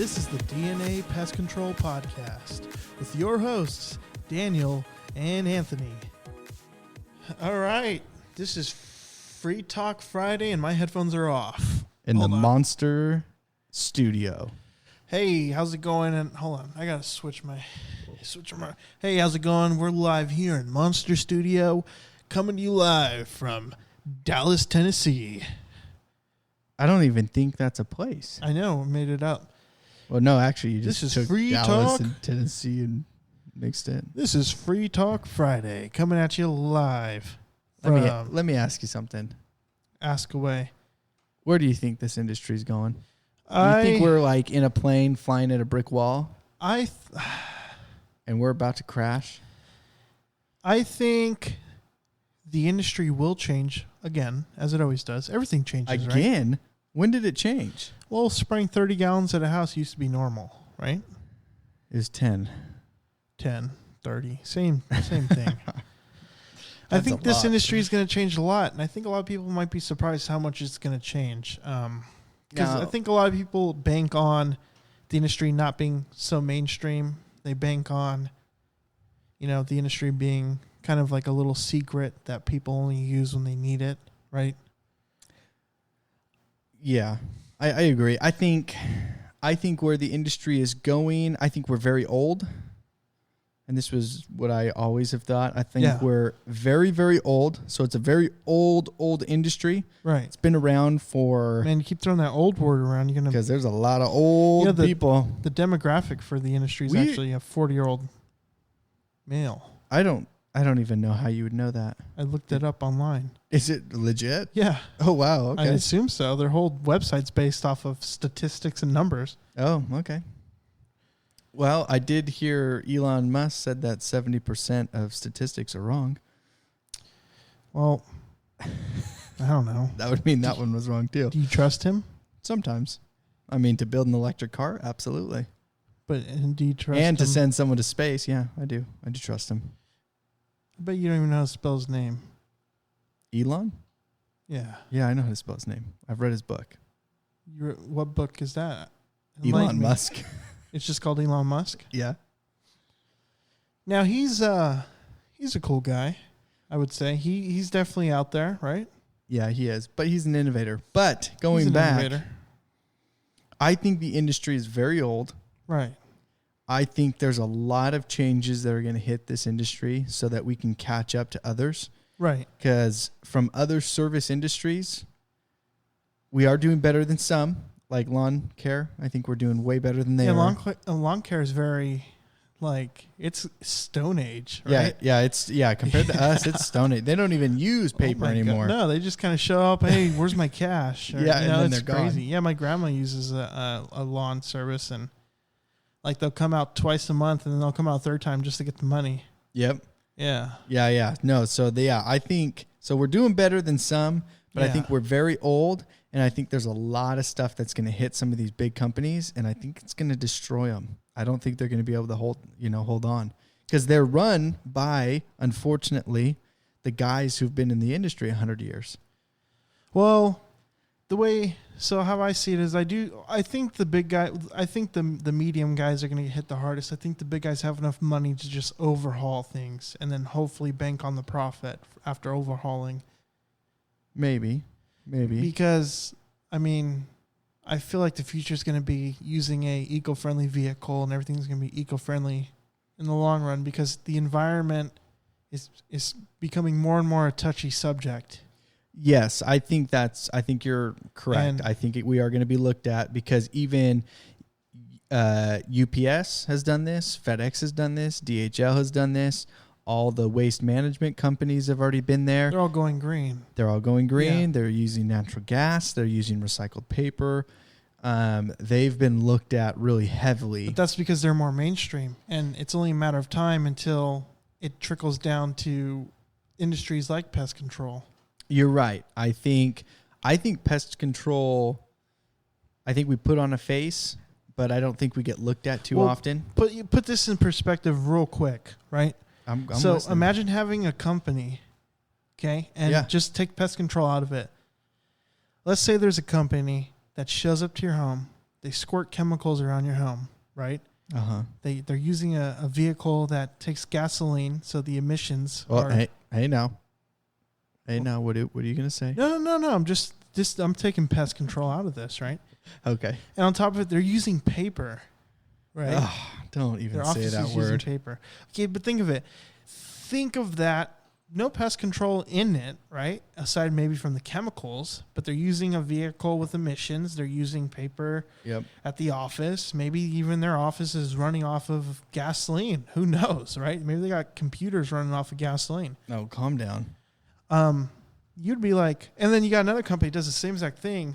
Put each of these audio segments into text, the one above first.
This is the DNA Pest Control Podcast with your hosts, Daniel and Anthony. All right, this is Free Talk Friday, and my headphones are off. In the Monster Studio. Hey, how's it going? And hold on, I gotta switch my. Hey, how's it going? We're live here in Monster Studio, coming to you live from Dallas, Tennessee. I don't even think that's a place. I know, I made it up. Well, no, actually, you just This is took Free Dallas Talk. and Tennessee and mixed it. This is Free Talk Friday, coming at you live. Let me ask you something. Ask away. Where do you think this industry is going? Do you think we're like in a plane flying at a brick wall and we're about to crash? I think the industry will change again, as it always does. Everything changes, Again? Right? When did it change? Well, spraying 30 gallons at a house used to be normal, right? It was 10. 10, 30, same thing. I think this industry is going to change a lot, and I think a lot of people might be surprised how much it's going to change. Because I think a lot of people bank on the industry not being so mainstream. They bank on, the industry being kind of like a little secret that people only use when they need it, right? Yeah, I agree. I think where the industry is going, I think we're very old. And this was what I always have thought. I think we're very, very old. So it's a very old industry. Right. It's been around for... Man, you keep throwing that old word around. You're gonna because there's a lot of old people. The demographic for the industry is actually a 40-year-old male. I don't even know how you would know that. I looked it up online. Is it legit? Yeah. Oh, wow. Okay. I assume so. Their whole website's based off of statistics and numbers. Oh, okay. Well, I did hear Elon Musk said that 70% of statistics are wrong. Well, I don't know. That would mean that one was wrong, too. Do you trust him? Sometimes. I mean, to build an electric car, absolutely. But do you trust him? And to send someone to space, yeah, I do. I do trust him. I bet you don't even know how to spell his name. Elon? Yeah. Yeah, I know how to spell his name. I've read his book. What book is that? Elon Musk. It's just called Elon Musk? Yeah. Now, he's a cool guy, I would say. He's definitely out there, right? Yeah, he is. But he's an innovator. But going back, innovator. I think the industry is very old. Right. I think there's a lot of changes that are going to hit this industry so that we can catch up to others. Right. Because from other service industries, we are doing better than some, like lawn care. I think we're doing way better than they are. Lawn care is very, it's Stone Age, right? Yeah, compared to us, it's Stone Age. They don't even use paper anymore. God. No, they just kind of show up, hey, where's my cash? Or, and then it's they're crazy. gone. Yeah, my grandma uses a lawn service, and they'll come out twice a month, and then they'll come out a third time just to get the money. Yep. Yeah. Yeah. No, so I think, so we're doing better than some, but I think we're very old, and I think there's a lot of stuff that's going to hit some of these big companies, and I think it's going to destroy them. I don't think they're going to be able to hold on, because they're run by, unfortunately, the guys who've been in the industry 100 years. Well, how I see it is I think the medium guys are going to get hit the hardest. I think the big guys have enough money to just overhaul things and then hopefully bank on the profit after overhauling. Maybe. Because, I feel like the future is going to be using a eco-friendly vehicle, and everything's going to be eco-friendly in the long run, because the environment is becoming more and more a touchy subject. Yes, I think you're correct. And I think we are going to be looked at, because even UPS has done this, FedEx has done this, DHL has done this. All the waste management companies have already been there. They're all going green. Yeah. They're using natural gas. They're using recycled paper. They've been looked at really heavily. But that's because they're more mainstream, and it's only a matter of time until it trickles down to industries like pest control. You're right. I think pest control, I think we put on a face, but I don't think we get looked at too often. Put this in perspective real quick, right? I'm so listening. Imagine having a company, okay, and just take pest control out of it. Let's say there's a company that shows up to your home They squirt chemicals around your home, right? Uh-huh. They're using a vehicle that takes gasoline, so the emissions are... Hey now, what are you going to say? No. I'm taking pest control out of this, right? Okay. And on top of it, they're using paper, right? Oh, don't even say that word. Using paper. Okay, but think of it. Think of that. No pest control in it, right? Aside maybe from the chemicals, but they're using a vehicle with emissions. They're using paper at the office. Maybe even their office is running off of gasoline. Who knows, right? Maybe they got computers running off of gasoline. No, calm down. You'd be like, and then you got another company that does the same exact thing,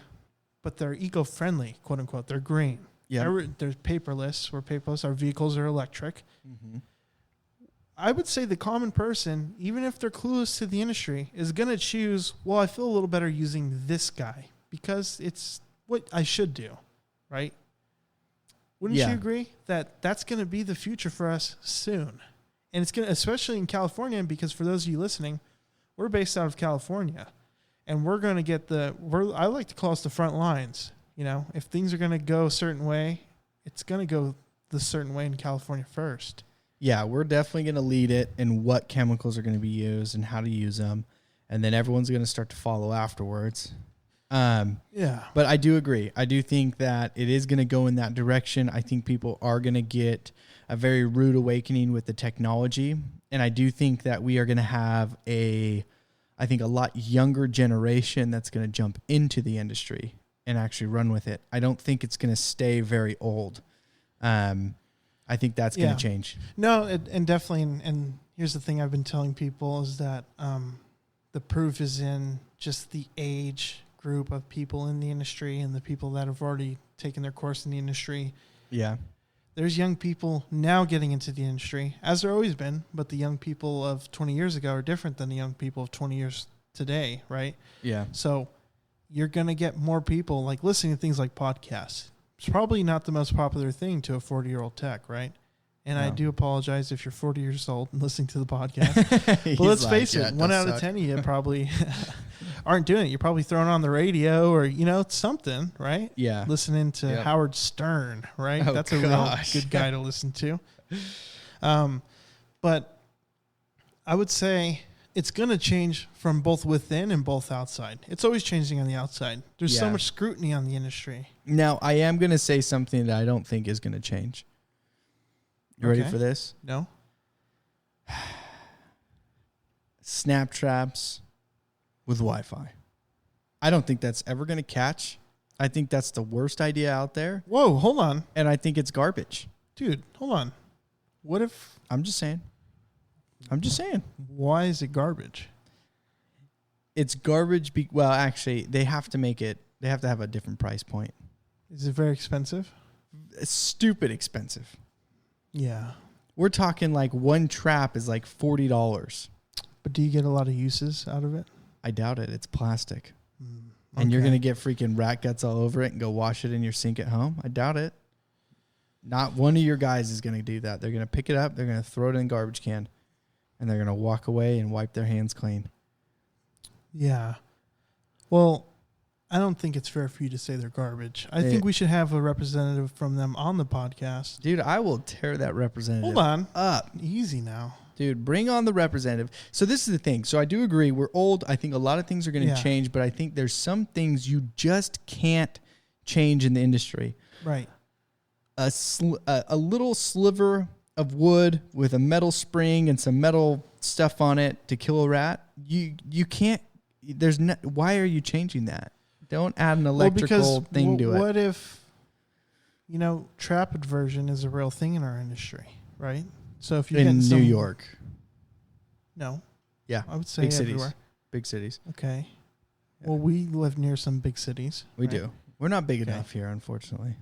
but they're eco-friendly, quote unquote. They're green. Yeah. There's paperless, where paperless, our vehicles are electric. Mm-hmm. I would say the common person, even if they're clueless to the industry, is going to choose, well, I feel a little better using this guy because it's what I should do, right? Wouldn't you agree that that's going to be the future for us soon? And it's going to, especially in California, because for those of you listening, we're based out of California, and we're going to get I like to call us the front lines. You know, if things are going to go a certain way, it's going to go the certain way in California first. Yeah, we're definitely going to lead it in what chemicals are going to be used and how to use them. And then everyone's going to start to follow afterwards. But I do agree. I do think that it is going to go in that direction. I think people are going to get a very rude awakening with the technology. And I do think that we are going to have a lot younger generation that's going to jump into the industry and actually run with it. I don't think it's going to stay very old. I think that's going to change. No, and definitely. And here's the thing I've been telling people is that the proof is in just the age group of people in the industry and the people that have already taken their course in the industry. Yeah. There's young people now getting into the industry, as there always been, but the young people of 20 years ago are different than the young people of 20 years today, right? Yeah. So you're going to get more people like listening to things like podcasts. It's probably not the most popular thing to a 40-year-old tech, right? And I do apologize if you're 40 years old and listening to the podcast. But let's face it, 1 out of 10 of you probably aren't doing it. You're probably throwing on the radio or, something, right? Yeah. Listening to Howard Stern, right? Oh, that's a real good guy to listen to. But I would say it's going to change from both within and both outside. It's always changing on the outside. There's so much scrutiny on the industry. Now, I am going to say something that I don't think is going to change. You ready for this? No. Snap traps with Wi-Fi. I don't think that's ever going to catch. I think that's the worst idea out there. Whoa, hold on. And I think it's garbage. Dude, hold on. What if... I'm just saying. Why is it garbage? It's garbage. Well, actually, they have to have a different price point. Is it very expensive? It's stupid expensive. Yeah. We're talking like one trap is like $40. But do you get a lot of uses out of it? I doubt it. It's plastic. And you're going to get freaking rat guts all over it and go wash it in your sink at home? I doubt it. Not one of your guys is going to do that. They're going to pick it up. They're going to throw it in a garbage can. And they're going to walk away and wipe their hands clean. Yeah. Well, I don't think it's fair for you to say they're garbage. I think we should have a representative from them on the podcast. Dude, I will tear that representative up. Easy now. Dude, bring on the representative. So this is the thing. So I do agree. We're old. I think a lot of things are going to change, but I think there's some things you just can't change in the industry. Right. A little sliver of wood with a metal spring and some metal stuff on it to kill a rat. You can't. Why are you changing that? Don't add an electrical thing to it. What if, trap aversion is a real thing in our industry, right? So if you in New York, no, yeah, I would say big everywhere. Big cities. Okay. Yeah. Well, we live near some big cities. We do. We're not big enough here, unfortunately.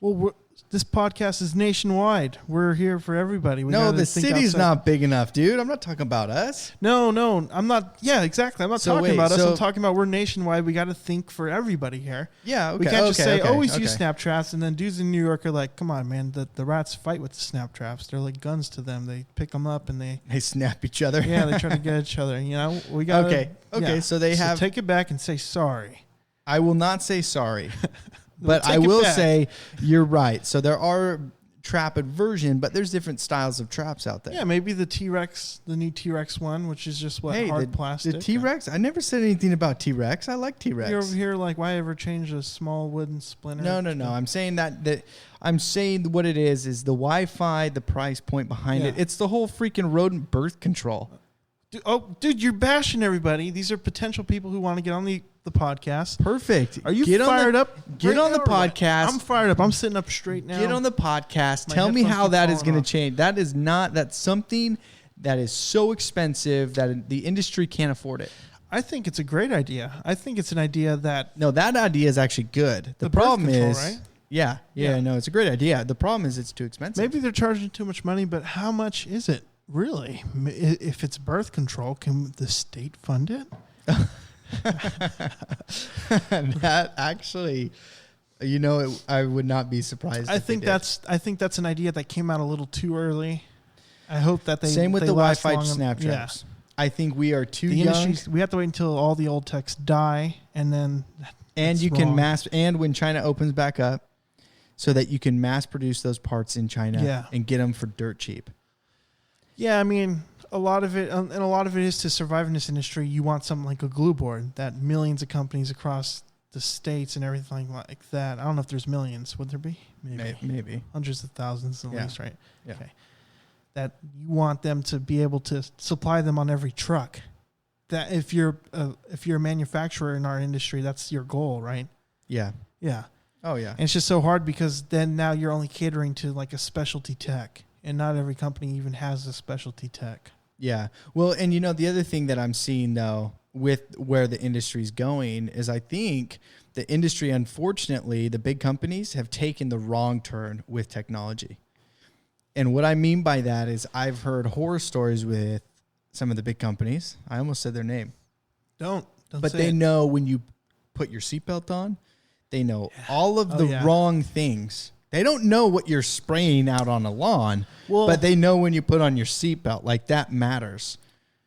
Well, this podcast is nationwide. We're here for everybody. No, the city's not big enough, dude. I'm not talking about us. No, I'm not. Yeah, exactly. I'm not talking about us. I'm talking about we're nationwide. We got to think for everybody here. Yeah, okay. We can't just say, always use snap traps, and then dudes in New York are like, come on, man. The rats fight with the snap traps. They're like guns to them. They pick them up and they snap each other. Yeah, they try to get each other. We got Okay, so they have. Take it back and say sorry. I will not say sorry. But I will say you're right. So there are trap version, but there's different styles of traps out there. Yeah, maybe the T-Rex, the new T-Rex one, which is just hard plastic. The T-Rex, I never said anything about T-Rex. I like T-Rex. You're over here like, why ever change a small wooden splinter? No. I'm saying I'm saying what it is the Wi-Fi, the price point behind it. It's the whole freaking rodent birth control. Dude, you're bashing everybody. These are potential people who want to get on the podcast. Perfect. Are you fired up? Get on the podcast. I'm fired up. I'm sitting up straight now. Get on the podcast. Tell me how that is going to change. That's something that is so expensive that the industry can't afford it. I think it's a great idea. I think it's an idea that... No, that idea is actually good. The problem control, is... Right? Yeah, no, it's a great idea. The problem is it's too expensive. Maybe they're charging too much money, but how much is it? Really? If it's birth control, can the state fund it? That actually, I would not be surprised. I think that's an idea that came out a little too early. I hope that same with the Wi-Fi Snaptraps. Yeah. I think we are too young. We have to wait until all the old techs die, and then and when China opens back up, so that you can mass produce those parts in China and get them for dirt cheap. Yeah, I mean, a lot of it is to survive in this industry. You want something like a glue board that millions of companies across the states and everything like that. I don't know if there's millions. Would there be? Maybe. Hundreds of thousands at least, right? Yeah. Okay. That you want them to be able to supply them on every truck. That if you're a manufacturer in our industry, that's your goal, right? Yeah. Yeah. Oh yeah. And it's just so hard because then now you're only catering to like a specialty tech. And not every company even has a specialty tech. Yeah. Well, and the other thing that I'm seeing, though, with where the industry's going is I think the industry, unfortunately, the big companies have taken the wrong turn with technology. And what I mean by that is I've heard horror stories with some of the big companies. I almost said their name. Don't But they know when you put your seatbelt on, they know all of the wrong things. They don't know what you're spraying out on a lawn, but they know when you put on your seatbelt. Like, that matters.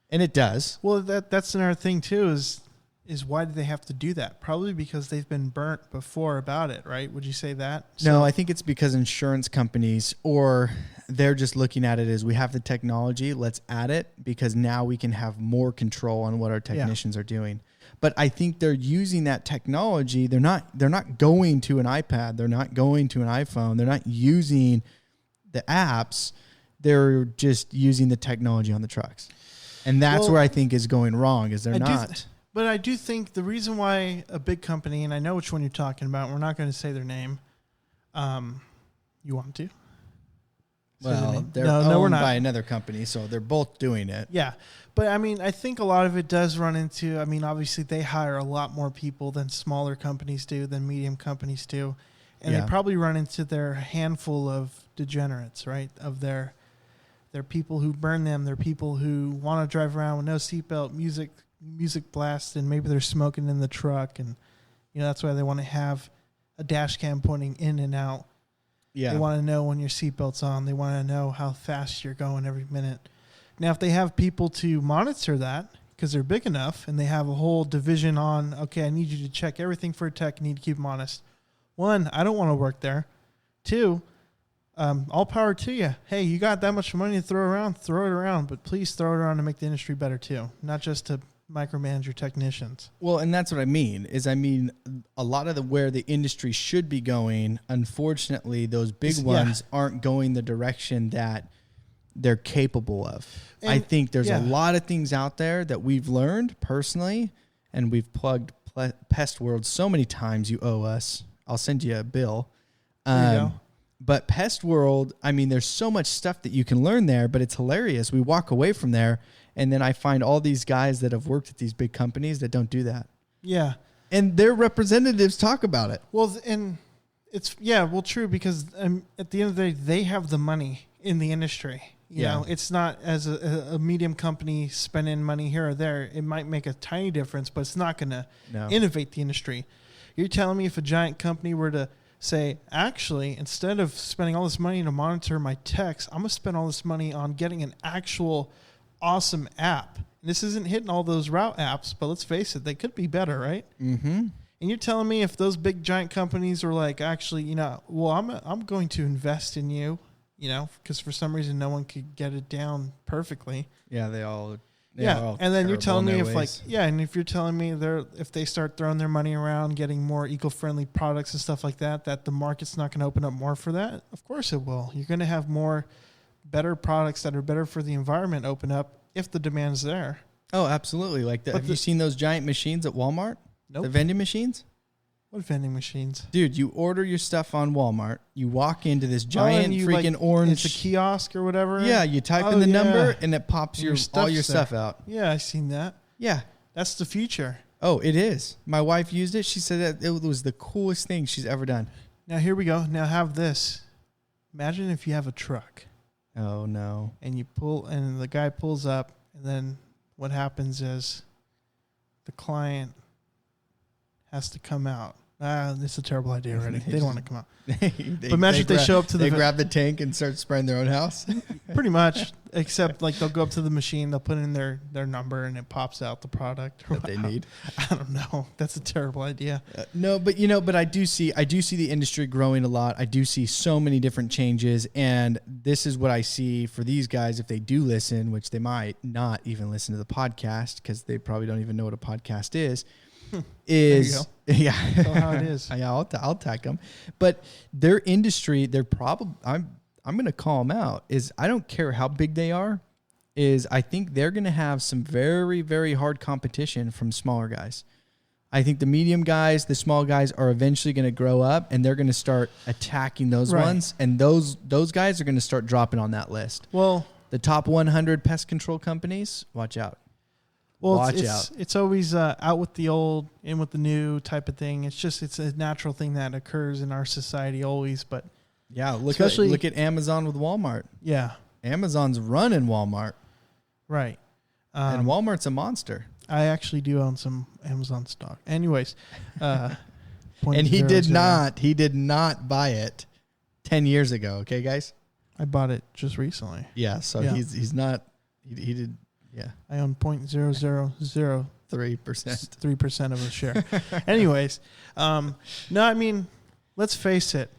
And it does. Well, that's another thing, too, is why do they have to do that? Probably because they've been burnt before about it, right? Would you say that? No, I think it's because insurance companies, or they're just looking at it as we have the technology, let's add it, because now we can have more control on what our technicians are doing. But I think they're using that technology. They're not going to an iPad. They're not going to an iPhone. They're not using the apps. They're just using the technology on the trucks. And that's where I think is going wrong, is they're not. But I do think the reason why a big company, and I know which one you're talking about, we're not going to say their name. You want to? Well, they're owned by another company, so they're both doing it. Yeah. But, I mean, I think a lot of it does run into, I mean, obviously they hire a lot more people than smaller companies do, than medium companies do. And they probably run into their handful of degenerates, right? Of their people who burn them. They're people who want to drive around with no seatbelt, music blast, and maybe they're smoking in the truck. And, that's why they want to have a dash cam pointing in and out. Yeah. They want to know when your seatbelt's on. They want to know how fast you're going every minute. Now, if they have people to monitor that, because they're big enough, and they have a whole division on, okay, I need you to check everything for a tech. I need to keep them honest. One, I don't want to work there. Two, all power to you. Hey, you got that much money to throw it around, but please throw it around to make the industry better too, not just to micromanage your technicians. Well, and that's what I mean, a lot of where the industry should be going, unfortunately, those big ones aren't going the direction that they're capable of. And I think there's a lot of things out there that we've learned personally, and we've plugged Pest World so many times. You owe us. I'll send you a bill. There you go. But Pest World, there's so much stuff that you can learn there, but it's hilarious. We walk away from there, and then I find all these guys that have worked at these big companies that don't do that. Yeah. And their representatives talk about it. Well, and it's, true, because at the end of the day, they have the money in the industry. You know, it's not as a medium company spending money here or there. It might make a tiny difference, but it's not going to innovate the industry. You're telling me if a giant company were to say, actually, instead of spending all this money to monitor my techs, I'm going to spend all this money on getting an actual awesome app. And this isn't hitting all those route apps, but let's face it, they could be better, right? Mm-hmm. And you're telling me if those big giant companies were like, actually, well, I'm going to invest in you, because for some reason no one could get it down perfectly. Yeah, they all. Yeah, and then you're telling me if you're telling me if they start throwing their money around, getting more eco-friendly products and stuff like that the market's not going to open up more for that. Of course it will. You're going to have more better products that are better for the environment open up if the demand's there. Oh, absolutely. Have you seen those giant machines at Walmart? Nope. The vending machines? What vending machines? Dude, you order your stuff on Walmart. You walk into this giant freaking orange. It's a kiosk or whatever. Yeah, you type in the number and it pops all your stuff out. Yeah, I've seen that. Yeah. That's the future. Oh, it is. My wife used it. She said that it was the coolest thing she's ever done. Now, here we go. Now, have this. Imagine if you have a truck. Oh, no. And you pull, and the guy pulls up, and then what happens is the client has to come out. This is a terrible idea already. They don't want to come out. But imagine if they show up to They grab the tank and start spraying their own house. Pretty much, except they'll go up to the machine, they'll put in their number, and it pops out the product that they need. I don't know. That's a terrible idea. No, but I do see the industry growing a lot. I do see so many different changes, and this is what I see for these guys if they do listen, which they might not even listen to the podcast because they probably don't even know what a podcast is. Is yeah, that's how it is. Yeah, I'll tag them, but their industry, they're probably I'm going to call them out. Is I don't care how big they are. Is I think they're going to have some very very hard competition from smaller guys. I think the medium guys, the small guys are eventually going to grow up and they're going to start attacking those ones, and those guys are going to start dropping on that list. Well, the top 100 pest control companies, watch out. Well, it's always out with the old, in with the new type of thing. It's a natural thing that occurs in our society always. But yeah, look at Amazon with Walmart. Yeah, Amazon's running Walmart, right? And Walmart's a monster. I actually do own some Amazon stock. Anyways, and he did not buy it 10 years ago. Okay, guys, I bought it just recently. Yeah, so he's not. He did. Yeah, I own 0.0003% 3% of a share. Anyways, no, I mean, let's face it.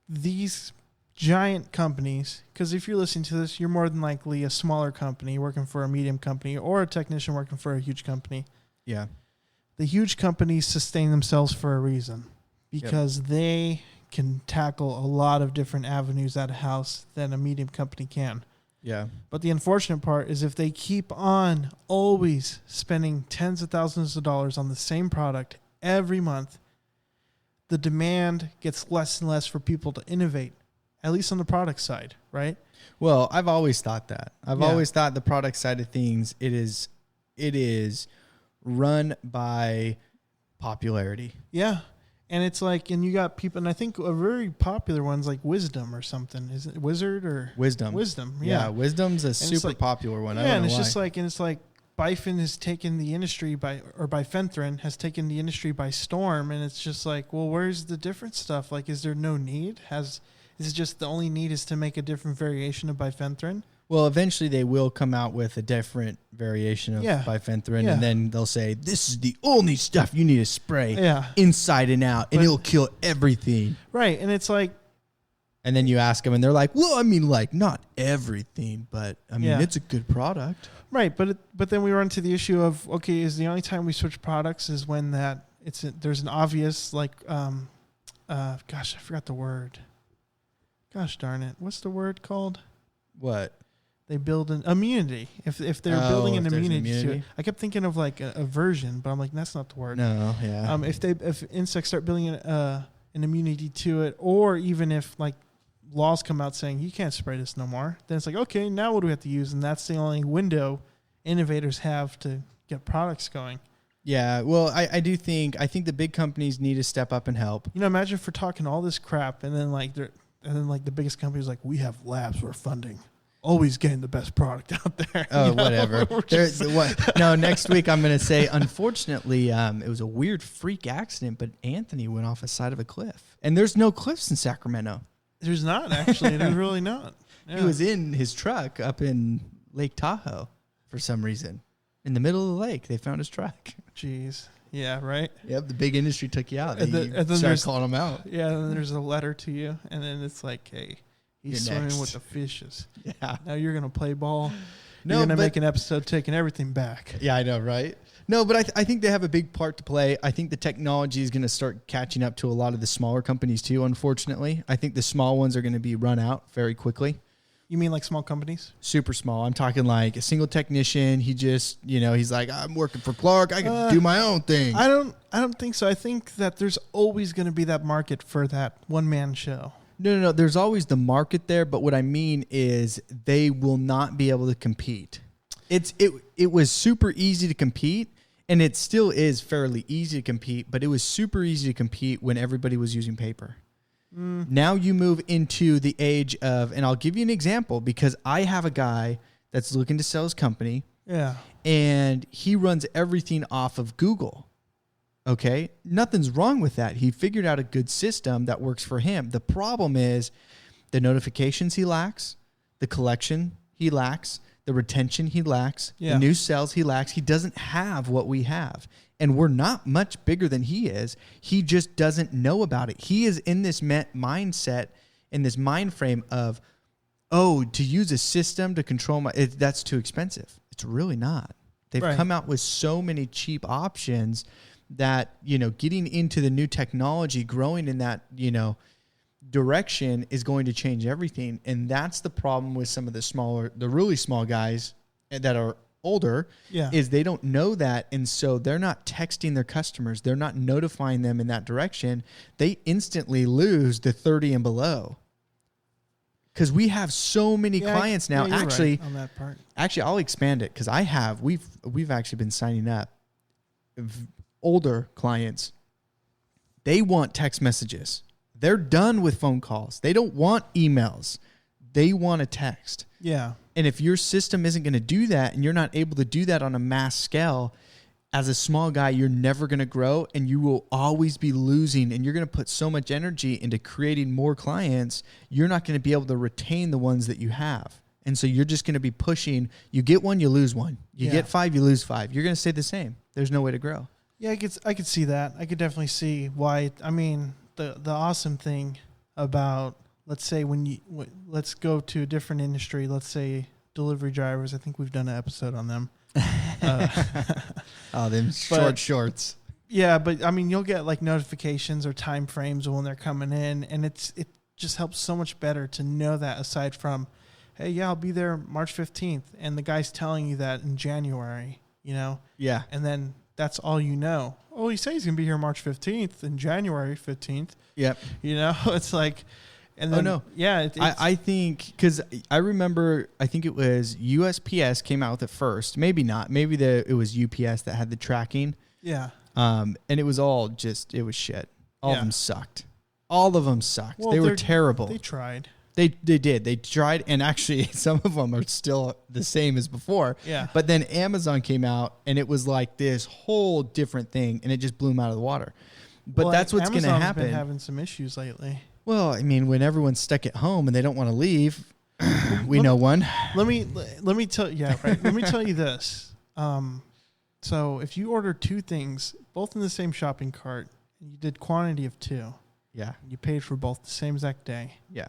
These giant companies, because if you're listening to this, you're more than likely a smaller company working for a medium company or a technician working for a huge company. Yeah, the huge companies sustain themselves for a reason because they can tackle a lot of different avenues at a house than a medium company can. Yeah. But the unfortunate part is if they keep on always spending tens of thousands of dollars on the same product every month, the demand gets less and less for people to innovate, at least on the product side, right? Well, I've always thought that. I've always thought the product side of things, it is run by popularity. Yeah. And it's and you got people, and I think a very popular one's like Wisdom or something. Is it Wizard or Wisdom? Wisdom, yeah. Wisdom's a super popular one. Yeah, and it's just Bifin has taken the industry Bifenthrin has taken the industry by storm, and it's just well, where's the different stuff? Is there no need? Is it just the only need is to make a different variation of Bifenthrin? Well, eventually they will come out with a different variation of Bifenthrin, and then they'll say, this is the only stuff you need to spray inside and out, and it'll kill everything. Right, and it's and then you ask them, and they're like, well, I mean, not everything, but, I mean, it's a good product. Right, but then we run into the issue of, okay, is the only time we switch products is when there's an obvious, gosh, I forgot the word. Gosh darn it. What's the word called? What? They build an immunity. If they're building an immunity to it, I kept thinking of a version, but I'm that's not the word. No, yeah. If insects start building an immunity to it, or even if laws come out saying you can't spray this no more, then it's okay, now what do we have to use? And that's the only window innovators have to get products going. Yeah, well, I think the big companies need to step up and help. Imagine if we're talking all this crap, and then the biggest company's we have labs we're funding. Always getting the best product out there. Oh, whatever. No, next week I'm going to say, unfortunately, it was a weird freak accident, but Anthony went off the side of a cliff. And there's no cliffs in Sacramento. There's not, actually. There's really not. Yeah. He was in his truck up in Lake Tahoe for some reason. In the middle of the lake, they found his truck. Jeez. Yeah, right. Yep, the big industry took you out. And then started calling them out. Yeah, and then there's a letter to you, and then it's like, hey, he's You're swimming next. with the fishes. Yeah. Now you're gonna play ball. No, you're gonna make an episode taking everything back. Yeah, I know, right? No, but I think they have a big part to play. I think the technology is going to start catching up to a lot of the smaller companies too, unfortunately. I think the small ones are going to be run out very quickly. You mean like small companies? Super small. I'm talking like a single technician. He just, he's like, I'm working for Clark. I can do my own thing. I don't think so. I think that there's always going to be that market for that one-man show. No. There's always the market there, but what I mean is they will not be able to compete. It was super easy to compete, and it still is fairly easy to compete, but it was super easy to compete when everybody was using paper. Now you move into the age of, and I'll give you an example because I have a guy that's looking to sell his company. Yeah. And he runs everything off of Google. Okay. Nothing's wrong with that. He figured out a good system that works for him. The problem is the notifications he lacks, the collection he lacks, the retention he lacks, the new sales he lacks. He doesn't have what we have. And we're not much bigger than he is. He just doesn't know about it. He is in this mindset, in this mind frame of, to use a system to control that's too expensive. It's really not. They've come out with so many cheap options that, getting into the new technology, growing in that, direction is going to change everything. And that's the problem with some of the really small guys that are older, is they don't know that. And so they're not texting their customers. They're not notifying them in that direction. They instantly lose the 30 and below. Because we have so many clients now. Actually, right on that part. Actually, I'll expand it because we've actually been signing up older clients. They want text messages. They're done with phone calls. They don't want emails. They want a text. Yeah. And if your system isn't going to do that and you're not able to do that on a mass scale, as a small guy, you're never going to grow and you will always be losing, and you're going to put so much energy into creating more clients, you're not going to be able to retain the ones that you have. And so you're just going to be pushing. You get one, you lose one. You get 5, you lose 5. You're going to stay the same. There's no way to grow. Yeah, I could see that. I could definitely see why. I mean, the awesome thing about, let's say let's go to a different industry. Let's say delivery drivers. I think we've done an episode on them. Them shorts. Yeah, but I mean, you'll get like notifications or time frames when they're coming in, and it just helps so much better to know that, aside from, hey, I'll be there March 15th, and the guy's telling you that in January, Yeah. and then that's all you know. Oh, he says he's gonna be here March 15th and January 15th. Yep. It's like, and then yeah, I think because I remember, I think it was USPS came out with it first. Maybe not. Maybe it was UPS that had the tracking. Yeah. And it was all it was shit. All of them sucked. All of them sucked. Well, they were terrible. They tried. They did. They tried, and actually some of them are still the same as before. Yeah. But then Amazon came out, and it was like this whole different thing, and it just blew them out of the water. But that's what's going to happen. Amazon's been having some issues lately. Well, I mean, when everyone's stuck at home and they don't want to leave, we know one. Let me tell you. Yeah, right. Let me tell you this. So if you order 2 things, both in the same shopping cart, and you did quantity of 2. Yeah. You paid for both the same exact day. Yeah.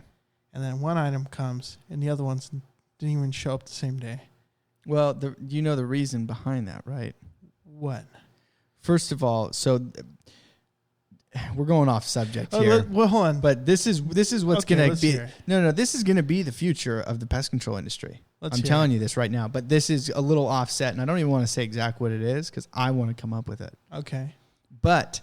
And then one item comes, and the other ones didn't even show up the same day. Well, you know the reason behind that, right? What? First of all, we're going off subject here. Well, hold on. But this is what's Okay, going to be. Hear it. No, this is going to be the future of the pest control industry. I'm telling you this right now. But this is a little offset, and I don't even want to say exactly what it is because I want to come up with it. Okay. But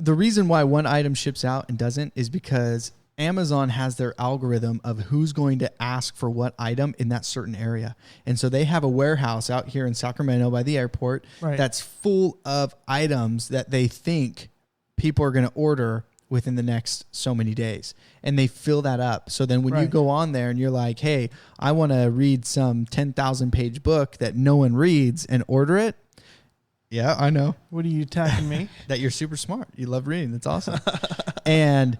the reason why one item ships out and doesn't is because Amazon has their algorithm of who's going to ask for what item in that certain area. And so they have a warehouse out here in Sacramento by the airport that's full of items that they think people are going to order within the next so many days. And they fill that up. So then when you go on there and you're like, hey, I want to read some 10,000 page book that no one reads and order it. Yeah, I know. What are you attacking me? That you're super smart. You love reading. That's awesome. And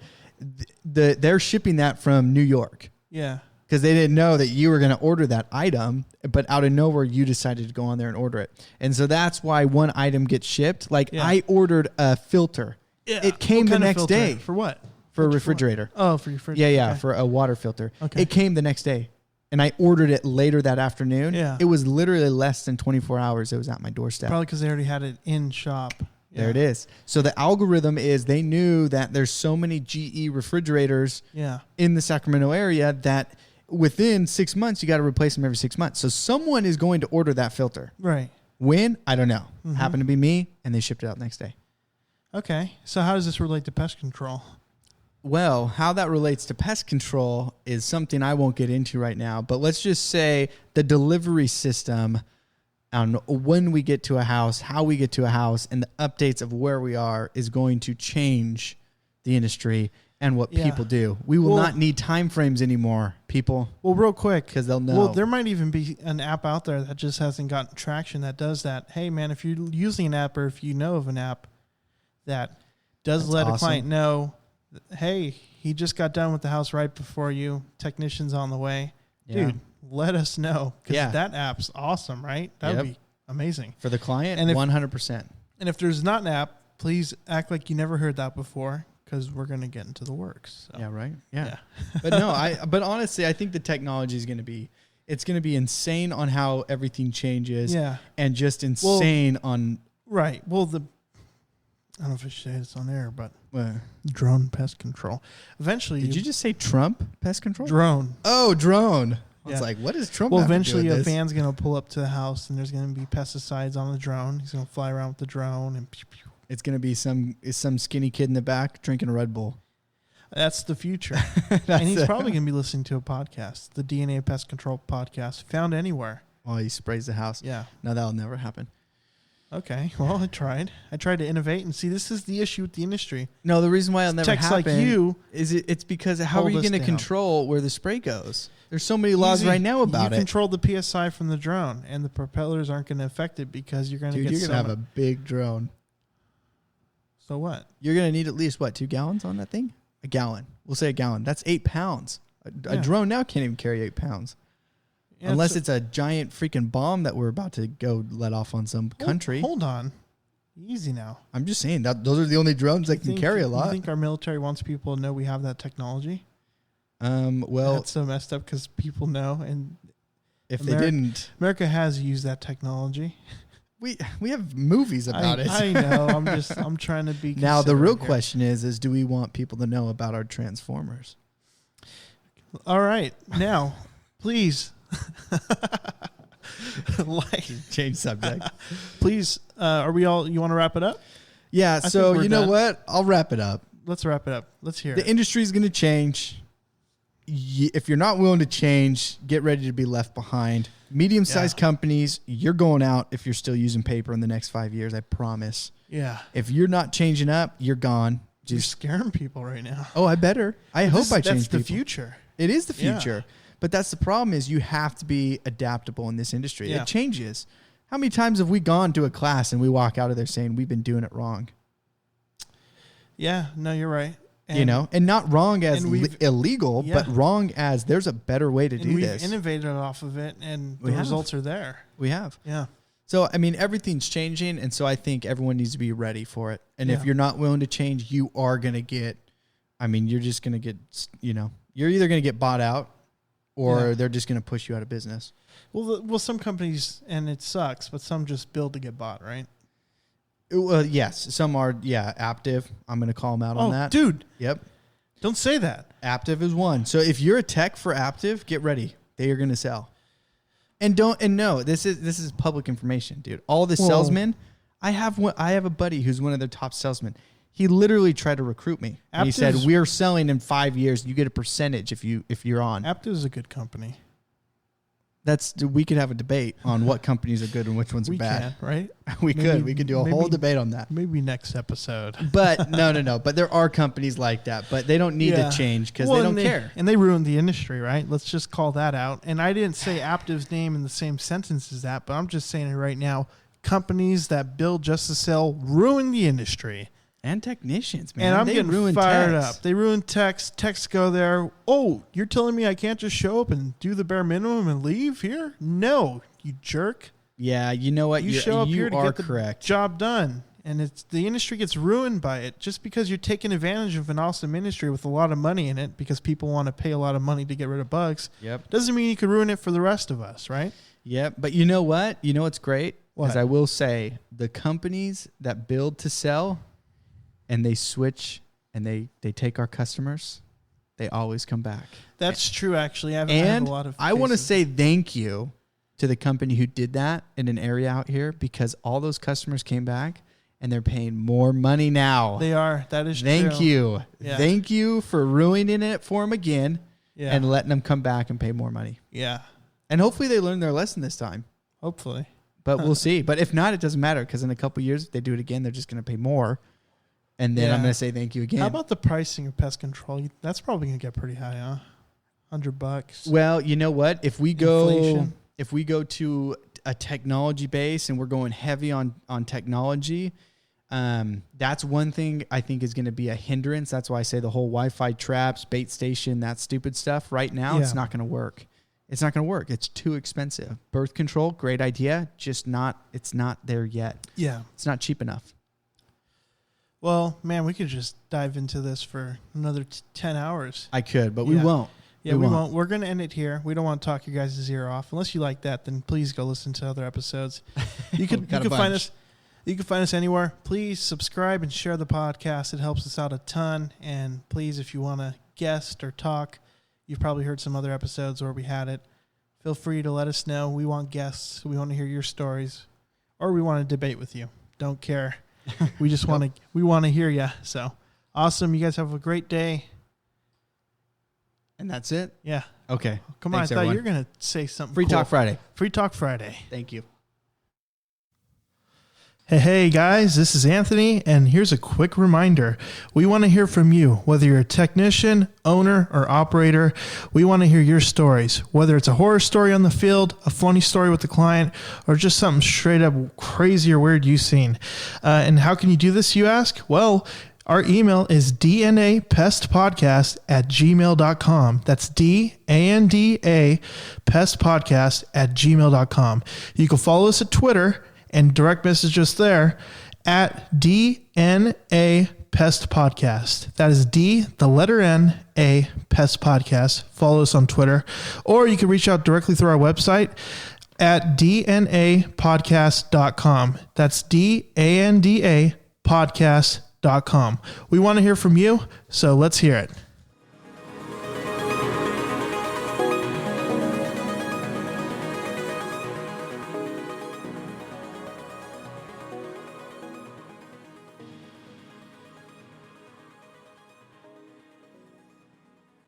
they're shipping that from New York. Yeah. because they didn't know that you were going to order that item, but out of nowhere, you decided to go on there and order it. And so that's why one item gets shipped. Like I ordered a filter. Yeah. It came the next day. For what? For a refrigerator. Oh, for your refrigerator. Yeah, okay. For a water filter. Okay. It came the next day. And I ordered it later that afternoon. Yeah. It was literally less than 24 hours. It was at my doorstep. Probably because they already had it in shop. Yeah. There it is. So the algorithm is they knew that there's so many GE refrigerators in the Sacramento area that within 6 months, you got to replace them every 6 months. So someone is going to order that filter. Right. When? I don't know. Mm-hmm. Happened to be me, and they shipped it out the next day. Okay. So how does this relate to pest control? Well, how that relates to pest control is something I won't get into right now. But let's just say the delivery system on when we get to a house, how we get to a house, and the updates of where we are is going to change the industry and what people do. We will not need time frames anymore, people. Well, real quick, because they'll know. Well, there might even be an app out there that just hasn't gotten traction that does that. Hey, man, if you're using an app or if you know of an app that does let a client know, hey, he just got done with the house right before you. Technician's on the way. Yeah. Dude, let us know. Because that app's awesome, right? That would be amazing. For the client, and 100%. And if there's not an app, please act like you never heard that before, because we're going to get into the works. So. Yeah, right? Yeah. But no, but honestly, I think the technology is going to be, it's going to be insane on how everything changes. Yeah. And just insane on. Right. Well, I don't know if I should say this on air, but drone pest control. Eventually. Did you just say Trump pest control? Drone. Oh, drone. I was like, what is Trump? Well, eventually a van's going to pull up to the house and there's going to be pesticides on the drone. He's going to fly around with the drone and pew, pew. It's going to be some skinny kid in the back drinking a Red Bull. That's the future. And he's probably going to be listening to a podcast, the DNA Pest Control podcast, found anywhere. Oh, he sprays the house. Yeah. No, that'll never happen. Okay. Well, I tried to innovate and see. This is the issue with the industry. No, the reason why it'll never happen like you is it's because how are you going to control where the spray goes? There's so many laws right now about it. You control the PSI from the drone, and the propellers aren't going to affect it because you're going to get. You're going to have a big drone. So what? You're going to need at least 2 gallons on that thing? A gallon. We'll say a gallon. That's 8 pounds. A drone now can't even carry 8 pounds. Yeah, unless it's a giant freaking bomb that we're about to go let off on some country. Hold on. Easy now. I'm just saying that those are the only drones that can carry a lot. You think our military wants people to know we have that technology? Well, that's so messed up because people know, and if they didn't, America has used that technology. We have movies about it. I know. I'm trying to be. Now the real question is do we want people to know about our Transformers? All right, now, please. Change subject. Please, are we all? You want to wrap it up? Yeah. So you know what? I'll wrap it up. Let's wrap it up. Let's hear it. The industry is going to change. If you're not willing to change, get ready to be left behind. Medium-sized companies, you're going out if you're still using paper in the next 5 years. I promise. Yeah. If you're not changing up, you're gone. You're scaring people right now. Oh, I better. I hope I change people. That's the future. It is the future. Yeah. But that's the problem is you have to be adaptable in this industry. Yeah. It changes. How many times have we gone to a class and we walk out of there saying we've been doing it wrong? Yeah, no, you're right. And not wrong as illegal, but wrong as there's a better way to do this. We've innovated off of it, and the results are there. We have. Yeah. So, I mean, everything's changing, and so I think everyone needs to be ready for it. And if you're not willing to change, you are going to get, you're just going to get, you're either going to get bought out or they're just going to push you out of business. Well, some companies, and it sucks, but some just build to get bought, right? Yes, some are, Aptiv. I'm going to call them out on that. Dude. Yep. Don't say that. Aptiv is one. So if you're a tech for Aptiv, get ready. They are going to sell. And no, this is public information, dude. All the salesmen, I have a buddy who's one of their top salesmen. He literally tried to recruit me. And he said, "We're selling in 5 years. You get a percentage if you're on." Aptiv is a good company. We could have a debate on what companies are good and which ones are bad. Can, right? We could do a whole debate on that. Maybe next episode. But no. But there are companies like that, but they don't need to change because they don't care. And they ruined the industry, right? Let's just call that out. And I didn't say Aptiv's name in the same sentence as that, but I'm just saying it right now. Companies that build just to sell ruin the industry. And technicians, man. And I'm they getting fired up. They ruin techs. Techs go there. Oh, you're telling me I can't just show up and do the bare minimum and leave here? No, you jerk. Yeah, you know what? You show up here to get the job done. And it's the industry gets ruined by it just because you're taking advantage of an awesome industry with a lot of money in it because people want to pay a lot of money to get rid of bugs. Yep. Doesn't mean you could ruin it for the rest of us, right? Yep. But you know what? You know what's great? What? Is I will say the companies that build to sell and they switch and they take our customers, they always come back. That's true, actually. I have a lot of I want to say thank you to the company who did that in an area out here because all those customers came back and they're paying more money now. They are. That is true. Thank you. Yeah. Thank you for ruining it for them again and letting them come back and pay more money. Yeah. And hopefully they learn their lesson this time. Hopefully. But we'll see. But if not, it doesn't matter because in a couple of years, if they do it again, they're just going to pay more. And then I'm going to say thank you again. How about the pricing of pest control? That's probably going to get pretty high, huh? $100. Well, you know what? If we go Inflation. to a technology base and we're going heavy on technology, that's one thing I think is going to be a hindrance. That's why I say the whole Wi-Fi traps, bait station, that stupid stuff right now, it's not going to work. It's not going to work. It's too expensive. Birth control, great idea. Just it's not there yet. Yeah. It's not cheap enough. Well, man, we could just dive into this for another 10 hours. I could, but we won't. Yeah, we won't. We're going to end it here. We don't want to talk your guys' ear off. Unless you like that, then please go listen to other episodes. You can find us. You can find us anywhere. Please subscribe and share the podcast. It helps us out a ton. And please, if you want to guest or talk, you've probably heard some other episodes where we had it. Feel free to let us know. We want guests. We want to hear your stories, or we want to debate with you. Don't care. We just want to hear you. So awesome. You guys have a great day. And that's it? Yeah. Okay. Come on. I thought you were going to say something. Free Talk Friday. Free Talk Friday. Thank you. Hey guys, this is Anthony, and here's a quick reminder. We want to hear from you, whether you're a technician, owner, or operator. We want to hear your stories, whether it's a horror story on the field, a funny story with the client, or just something straight up crazy or weird you've seen. And how can you do this, you ask? Well, our email is dnapestpodcast@gmail.com. That's DANDA pestpodcast@gmail.com. You can follow us at Twitter and direct message us there at DNA Pest Podcast. That is D, the letter N, A, Pest Podcast. Follow us on Twitter. Or you can reach out directly through our website at dnapodcast.com. That's DANDA podcast.com. We want to hear from you, so let's hear it.